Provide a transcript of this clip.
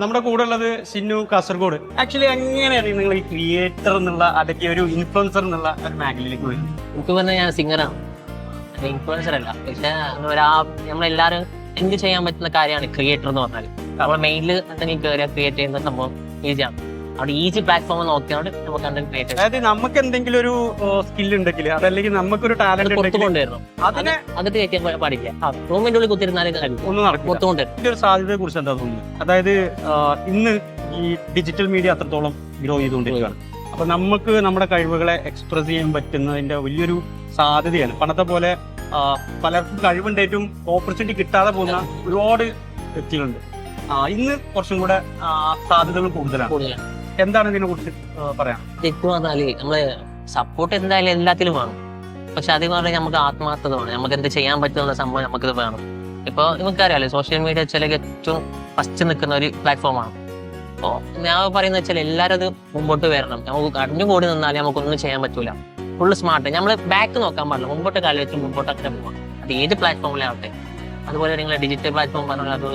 നമ്മുടെ കൂടെ ഉള്ളത് ഷിന്നു കാസർഗോഡ്. ആക്ച്വലി എങ്ങനെയാണ് നിങ്ങൾ ഈ ക്രിയേറ്റർ എന്നുള്ള അല്ലെങ്കിൽ ഒരു ഇൻഫ്ലുവൻസർ എന്നുള്ള ഒരു മേഖലയിലേക്ക് വരുന്നത്? എനിക്ക് പറഞ്ഞാൽ ഞാൻ സിംഗറാണ്, ഇൻഫ്ലുവൻസർ അല്ല. പക്ഷെ നമ്മളെല്ലാവരും എന്ത് ചെയ്യാൻ പറ്റുന്ന കാര്യമാണ് ക്രിയേറ്റർ എന്ന് പറഞ്ഞാൽ. നമ്മൾ മെയിനിൽ എന്തെങ്കിലും കയറിയാൽ ക്രിയേറ്റ് ചെയ്യുന്ന സംഭവം ഈസിയാണ്. അവിടെ ഈസി പ്ലാറ്റ്ഫോം നോക്കിയാണ് നമുക്ക് കണ്ടന്റ് ക്രിയേറ്റ് അതായത് നമുക്ക് എന്തെങ്കിലും ഒരു സ്കിൽ ഉണ്ടെങ്കിൽ അതല്ലെങ്കിൽ നമുക്കൊരു ടാലന്റ് പുറത്തുകൊണ്ടുവരണം. അതിനെ അകത്ത് കയറ്റിയാൽ പാടില്ല. റൂമിന്റെ ഉള്ളിൽ കുത്തിരുന്നാലും ഒന്നും നടക്കും. പുറത്തുകൊണ്ടുവരും. ഇതിന്റെ ഒരു സാധ്യതയെ കുറിച്ച് എന്താ തോന്നുന്നത്? അതായത് ഇന്ന് ഈ ഡിജിറ്റൽ മീഡിയ അത്രത്തോളം ഗ്രോ ചെയ്തുകൊണ്ടിരിക്കുകയാണ്. അപ്പൊ നമുക്ക് നമ്മുടെ കഴിവുകളെ എക്സ്പ്രസ് ചെയ്യാൻ പറ്റുന്നതിന്റെ വലിയൊരു സാധ്യതയാണ്. പണ്ടത്തെ പോലെ പലർക്കും കഴിവുണ്ടായിട്ടും ഓപ്പർച്യൂണിറ്റി കിട്ടാതെ പോകുന്ന ഒരുപാട് വ്യക്തികളുണ്ട്. ഇന്ന് കുറച്ചും കൂടെ സാധ്യതകൾ കൂടുതലാണ്. എന്താണ് ഇതിനെ കുറിച്ച് പറയാം? തെറ്റു പറഞ്ഞാല് നമ്മള് സപ്പോർട്ട് എന്തായാലും എല്ലാത്തിലും വേണം. പക്ഷെ അത് പറഞ്ഞാൽ നമുക്ക് ആത്മാർത്ഥത വേണം. നമുക്ക് എന്ത് ചെയ്യാൻ പറ്റുന്ന സംഭവം നമുക്കിത് വേണം. ഇപ്പൊ നമുക്കറിയാലോ, സോഷ്യൽ മീഡിയ വെച്ചാൽ ഏറ്റവും ഫസ്റ്റ് നിൽക്കുന്ന ഒരു പ്ലാറ്റ്ഫോമാണ്. അപ്പോൾ ഞാൻ പറയുന്നത് വെച്ചാൽ എല്ലാവരും അത് മുമ്പോട്ട് വരണം. നമുക്ക് അടിഞ്ഞു കൂടി നിന്നാലും നമുക്കൊന്നും ചെയ്യാൻ പറ്റൂല. Full smart. നമ്മൾ ബാക്ക് നോക്കാൻ പാടില്ല, മുമ്പോട്ട് കാലം വെച്ച് മുമ്പോട്ട് അങ്ങനെ പോകാം. അത് ഏത് പ്ലാറ്റ്ഫോമിലാവട്ടെ. അതുപോലെ നിങ്ങൾ ഡിജിറ്റൽ പ്ലാറ്റ്ഫോം പറഞ്ഞാൽ അത്